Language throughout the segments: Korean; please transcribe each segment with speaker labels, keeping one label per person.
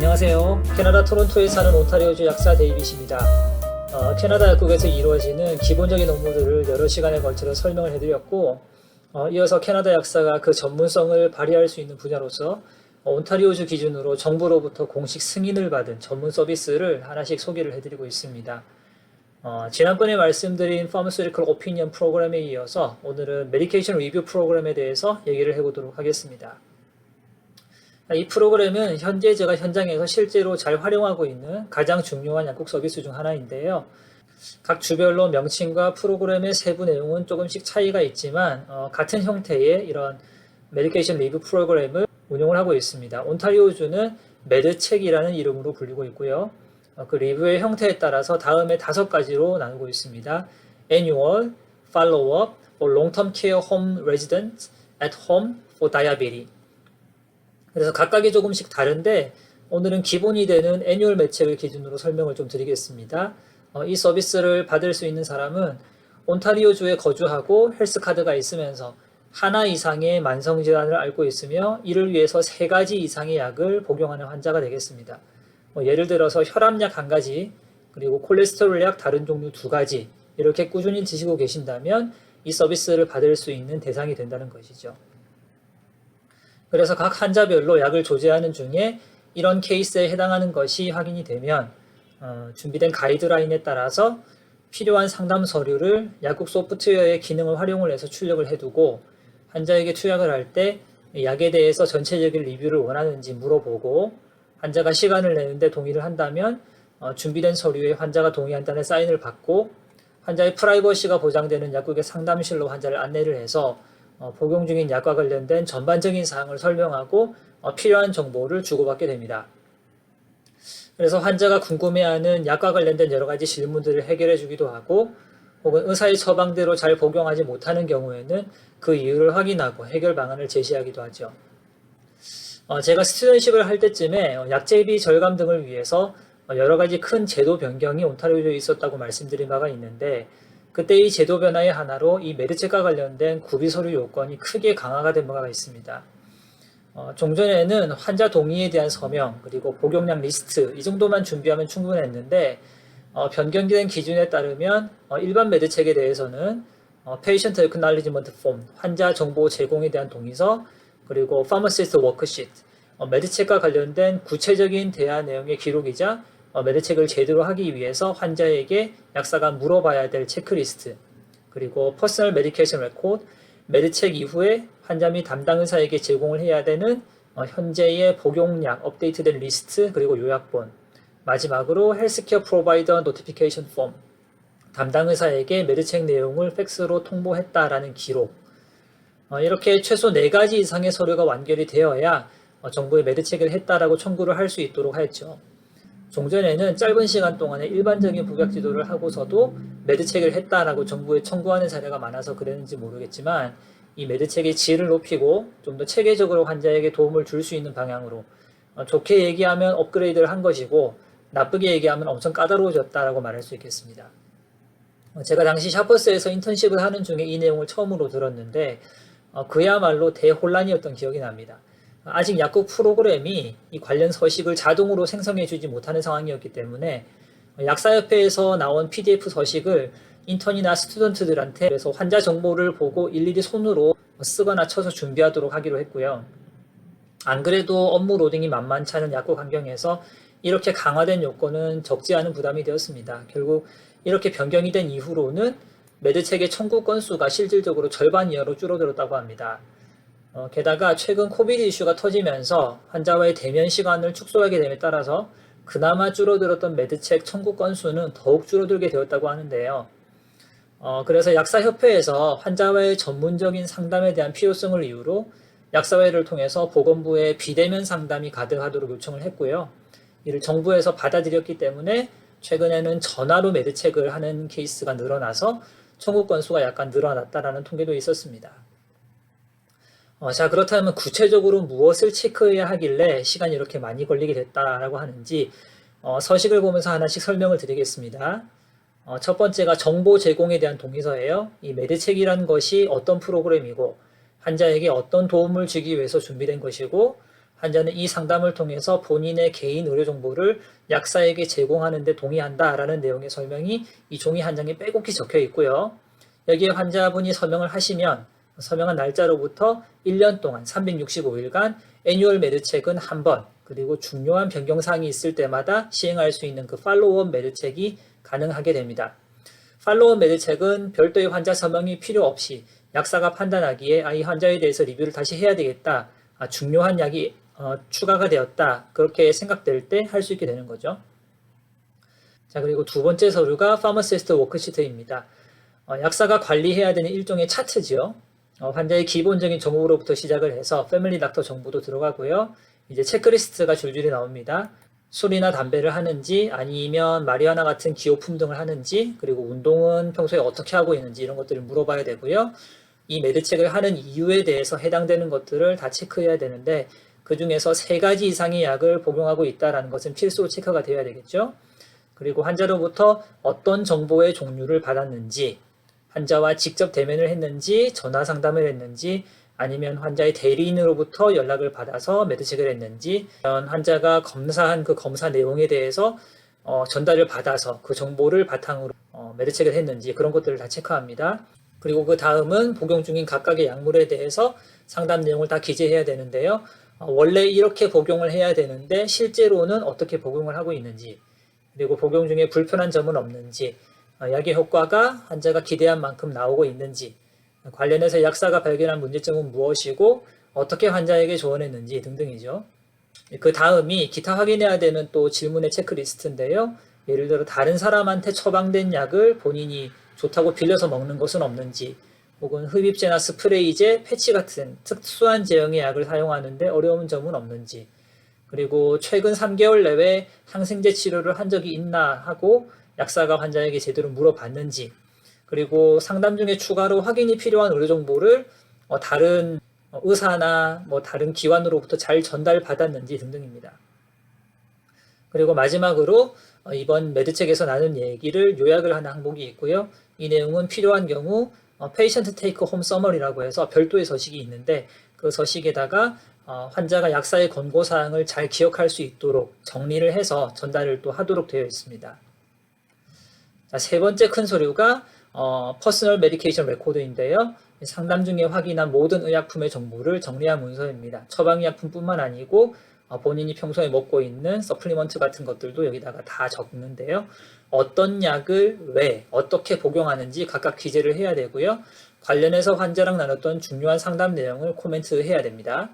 Speaker 1: 안녕하세요. 캐나다 토론토에 사는 온타리오주 약사 데이빗입니다. 캐나다 약국에서 이루어지는 기본적인 업무들을 여러 시간에 걸쳐 설명을 해드렸고, 이어서 캐나다 약사가 그 전문성을 발휘할 수 있는 분야로서 온타리오주 기준으로 정부로부터 공식 승인을 받은 전문 서비스를 하나씩 소개를 해드리고 있습니다. 지난번에 말씀드린 Pharmaceutical Opinion 프로그램에 이어서 오늘은 Medication Review 프로그램에 대해서 얘기를 해보도록 하겠습니다. 이 프로그램은 현재 제가 현장에서 실제로 잘 활용하고 있는 가장 중요한 약국 서비스 중 하나인데요. 각 주별로 명칭과 프로그램의 세부 내용은 조금씩 차이가 있지만 같은 형태의 이런 메디케이션 리뷰 프로그램을 운영을 하고 있습니다. 온타리오주는 메드책이라는 이름으로 불리고 있고요. 그 리뷰의 형태에 따라서 다음에 5가지로 나누고 있습니다. Annual, Follow-up, or Long-term Care Home Resident, At Home for Diabetes. 그래서 각각이 조금씩 다른데 오늘은 기본이 되는 애뉴얼 매책을 기준으로 설명을 좀 드리겠습니다. 이 서비스를 받을 수 있는 사람은 온타리오주에 거주하고 헬스카드가 있으면서 하나 이상의 만성질환을 앓고 있으며 이를 위해서 3가지 이상의 약을 복용하는 환자가 되겠습니다. 예를 들어서 혈압약 1가지, 그리고 콜레스테롤 약 다른 종류 2가지 이렇게 꾸준히 드시고 계신다면 이 서비스를 받을 수 있는 대상이 된다는 것이죠. 그래서 각 환자별로 약을 조제하는 중에 이런 케이스에 해당하는 것이 확인이 되면 준비된 가이드라인에 따라서 필요한 상담 서류를 약국 소프트웨어의 기능을 활용을 해서 출력을 해두고 환자에게 투약을 할 때 약에 대해서 전체적인 리뷰를 원하는지 물어보고 환자가 시간을 내는데 동의를 한다면 준비된 서류에 환자가 동의한다는 사인을 받고 환자의 프라이버시가 보장되는 약국의 상담실로 환자를 안내를 해서 복용 중인 약과 관련된 전반적인 사항을 설명하고 필요한 정보를 주고받게 됩니다. 그래서 환자가 궁금해하는 약과 관련된 여러 가지 질문들을 해결해 주기도 하고 혹은 의사의 처방대로 잘 복용하지 못하는 경우에는 그 이유를 확인하고 해결 방안을 제시하기도 하죠. 제가 스튜던십을 할 때쯤에 약제비 절감 등을 위해서 여러 가지 큰 제도 변경이 온타리오주에 있었다고 말씀드린 바가 있는데 그때 이 제도 변화의 하나로 이 메드책과 관련된 구비 서류 요건이 크게 강화가 된 바가 있습니다. 종전에는 환자 동의에 대한 서명 그리고 복용량 리스트 이 정도만 준비하면 충분했는데 변경된 기준에 따르면 일반 메드책에 대해서는 Patient Acknowledgement Form 환자 정보 제공에 대한 동의서 그리고 Pharmacist Worksheet 메드책과 관련된 구체적인 대화 내용의 기록이자 메드책을 제대로 하기 위해서 환자에게 약사가 물어봐야 될 체크리스트 그리고 퍼스널 메디케이션 레코드 메드책 이후에 환자 및 담당 의사에게 제공을 해야 되는 현재의 복용량 업데이트된 리스트 그리고 요약본 마지막으로 헬스케어 프로바이더 노티피케이션 폼 담당 의사에게 메드책 내용을 팩스로 통보했다라는 기록 이렇게 최소 4가지 이상의 서류가 완결이 되어야 정부에 메드책을 했다라고 청구를 할 수 있도록 하였죠. 종전에는 짧은 시간 동안에 일반적인 복약 지도를 하고서도 메드책을 했다라고 정부에 청구하는 사례가 많아서 그랬는지 모르겠지만 이 메드책의 질을 높이고 좀 더 체계적으로 환자에게 도움을 줄 수 있는 방향으로 좋게 얘기하면 업그레이드를 한 것이고 나쁘게 얘기하면 엄청 까다로워졌다라고 말할 수 있겠습니다. 제가 당시 샤퍼스에서 인턴십을 하는 중에 이 내용을 처음으로 들었는데 그야말로 대혼란이었던 기억이 납니다. 아직 약국 프로그램이 이 관련 서식을 자동으로 생성해 주지 못하는 상황이었기 때문에 약사협회에서 나온 PDF 서식을 인턴이나 스튜던트들한테 그래서 환자 정보를 보고 일일이 손으로 쓰거나 쳐서 준비하도록 하기로 했고요. 안 그래도 업무 로딩이 만만치 않은 약국 환경에서 이렇게 강화된 요건은 적지 않은 부담이 되었습니다. 결국 이렇게 변경이 된 이후로는 메드책의 청구 건수가 실질적으로 절반 이하로 줄어들었다고 합니다. 게다가 최근 코비드 이슈가 터지면서 환자와의 대면 시간을 축소하게 됨에 따라서 그나마 줄어들었던 메드책 청구 건수는 더욱 줄어들게 되었다고 하는데요. 그래서 약사협회에서 환자와의 전문적인 상담에 대한 필요성을 이유로 약사회를 통해서 보건부에 비대면 상담이 가능하도록 요청을 했고요. 이를 정부에서 받아들였기 때문에 최근에는 전화로 메드책을 하는 케이스가 늘어나서 청구 건수가 약간 늘어났다라는 통계도 있었습니다. 자, 그렇다면 구체적으로 무엇을 체크해야 하길래 시간이 이렇게 많이 걸리게 됐다라고 하는지 서식을 보면서 하나씩 설명을 드리겠습니다. 첫 번째가 정보 제공에 대한 동의서예요. 이 메드책이라는 것이 어떤 프로그램이고 환자에게 어떤 도움을 주기 위해서 준비된 것이고 환자는 이 상담을 통해서 본인의 개인 의료 정보를 약사에게 제공하는 데 동의한다라는 내용의 설명이 이 종이 한 장에 빼곡히 적혀 있고요. 여기에 환자분이 서명을 하시면 서명한 날짜로부터 1년 동안 365일간 애뉴얼 메드책은 한 번, 그리고 중요한 변경사항이 있을 때마다 시행할 수 있는 그 팔로우업 메드책이 가능하게 됩니다. 팔로우업 메드책은 별도의 환자 서명이 필요 없이 약사가 판단하기에 이 환자에 대해서 리뷰를 다시 해야 되겠다, 중요한 약이 추가가 되었다, 그렇게 생각될 때 할 수 있게 되는 거죠. 자, 그리고 두 번째 서류가 파머시스트 워크시트입니다. 약사가 관리해야 되는 일종의 차트죠. 환자의 기본적인 정보로부터 시작을 해서 패밀리 닥터 정보도 들어가고요. 이제 체크리스트가 줄줄이 나옵니다. 술이나 담배를 하는지, 아니면 마리화나 같은 기호품 등을 하는지, 그리고 운동은 평소에 어떻게 하고 있는지 이런 것들을 물어봐야 되고요. 이 메드책을 하는 이유에 대해서 해당되는 것들을 다 체크해야 되는데, 그 중에서 3가지 이상의 약을 복용하고 있다는 것은 필수로 체크가 되어야 되겠죠. 그리고 환자로부터 어떤 정보의 종류를 받았는지, 환자와 직접 대면을 했는지, 전화 상담을 했는지, 아니면 환자의 대리인으로부터 연락을 받아서 메드책을 했는지, 환자가 검사한 그 검사 내용에 대해서 전달을 받아서 그 정보를 바탕으로 메드책을 했는지, 그런 것들을 다 체크합니다. 그리고 그 다음은 복용 중인 각각의 약물에 대해서 상담 내용을 다 기재해야 되는데요. 원래 이렇게 복용을 해야 되는데 실제로는 어떻게 복용을 하고 있는지, 그리고 복용 중에 불편한 점은 없는지, 약의 효과가 환자가 기대한 만큼 나오고 있는지, 관련해서 약사가 발견한 문제점은 무엇이고 어떻게 환자에게 조언했는지 등등이죠. 그 다음이 기타 확인해야 되는 또 질문의 체크리스트인데요. 예를 들어 다른 사람한테 처방된 약을 본인이 좋다고 빌려서 먹는 것은 없는지, 혹은 흡입제나 스프레이제, 패치 같은 특수한 제형의 약을 사용하는데 어려운 점은 없는지, 그리고 최근 3개월 내외 항생제 치료를 한 적이 있나 하고 약사가 환자에게 제대로 물어봤는지, 그리고 상담 중에 추가로 확인이 필요한 의료 정보를 다른 의사나 다른 기관으로부터 잘 전달받았는지 등등입니다. 그리고 마지막으로 이번 메드책에서 나눈 얘기를 요약을 하는 항목이 있고요. 이 내용은 필요한 경우 Patient Take Home Summary라고 해서 별도의 서식이 있는데, 그 서식에다가 환자가 약사의 권고사항을 잘 기억할 수 있도록 정리를 해서 전달을 또 하도록 되어 있습니다. 자, 세 번째 큰 서류가 Personal Medication Record인데요. 상담 중에 확인한 모든 의약품의 정보를 정리한 문서입니다. 처방의약품뿐만 아니고 본인이 평소에 먹고 있는 서플리먼트 같은 것들도 여기다가 다 적는데요. 어떤 약을 왜, 어떻게 복용하는지 각각 기재를 해야 되고요. 관련해서 환자랑 나눴던 중요한 상담 내용을 코멘트해야 됩니다.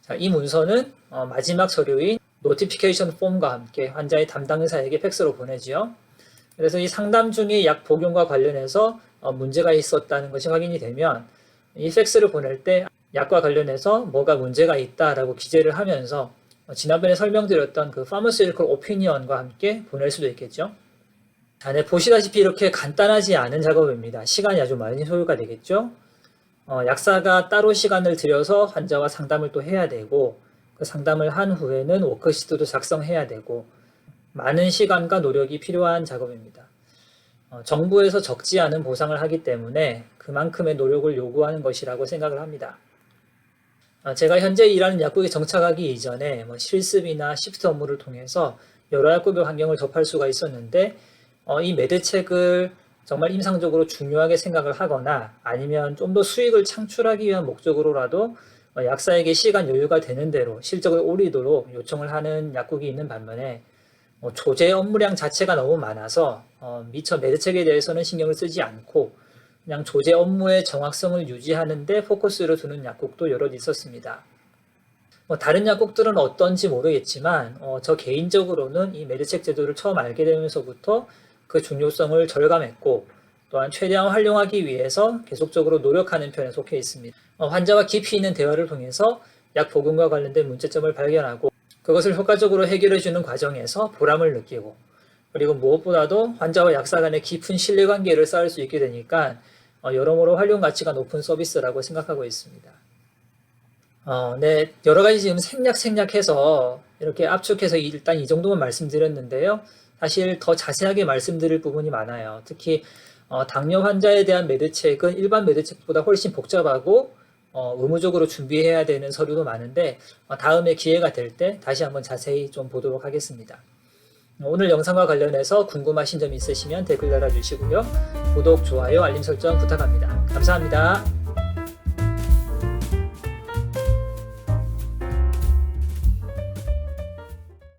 Speaker 1: 자, 이 문서는 마지막 서류인 노티피케이션 폼과 함께 환자의 담당 의사에게 팩스로 보내지요. 그래서 이 상담 중에 약 복용과 관련해서 문제가 있었다는 것이 확인이 되면 이 팩스를 보낼 때 약과 관련해서 뭐가 문제가 있다라고 기재를 하면서 지난번에 설명드렸던 그 Pharmaceutical Opinion과 함께 보낼 수도 있겠죠. 자, 네, 보시다시피 이렇게 간단하지 않은 작업입니다. 시간이 아주 많이 소요가 되겠죠. 약사가 따로 시간을 들여서 환자와 상담을 또 해야 되고, 그 상담을 한 후에는 워크시트도 작성해야 되고, 많은 시간과 노력이 필요한 작업입니다. 정부에서 적지 않은 보상을 하기 때문에 그만큼의 노력을 요구하는 것이라고 생각을 합니다. 제가 현재 일하는 약국에 정착하기 이전에 실습이나 시프트 업무를 통해서 여러 약국의 환경을 접할 수가 있었는데, 이 메드책을 정말 임상적으로 중요하게 생각을 하거나 아니면 좀 더 수익을 창출하기 위한 목적으로라도 약사에게 시간 여유가 되는 대로 실적을 올리도록 요청을 하는 약국이 있는 반면에, 조제 업무량 자체가 너무 많아서 미처 메드책에 대해서는 신경을 쓰지 않고 그냥 조제 업무의 정확성을 유지하는 데 포커스를 두는 약국도 여럿 있었습니다. 다른 약국들은 어떤지 모르겠지만 저 개인적으로는 이 메드책 제도를 처음 알게 되면서부터 그 중요성을 절감했고, 또한 최대한 활용하기 위해서 계속적으로 노력하는 편에 속해 있습니다. 환자와 깊이 있는 대화를 통해서 약 복용과 관련된 문제점을 발견하고 그것을 효과적으로 해결해주는 과정에서 보람을 느끼고, 그리고 무엇보다도 환자와 약사 간의 깊은 신뢰관계를 쌓을 수 있게 되니까 여러모로 활용 가치가 높은 서비스라고 생각하고 있습니다. 네, 여러 가지 지금 생략해서 이렇게 압축해서 일단 이 정도만 말씀드렸는데요. 사실 더 자세하게 말씀드릴 부분이 많아요. 특히 당뇨 환자에 대한 메드책은 일반 메드책보다 훨씬 복잡하고 의무적으로 준비해야 되는 서류도 많은데 다음에 기회가 될 때 다시 한번 자세히 좀 보도록 하겠습니다. 오늘 영상과 관련해서 궁금하신 점 있으시면 댓글 달아주시고요. 구독, 좋아요, 알림 설정 부탁합니다. 감사합니다.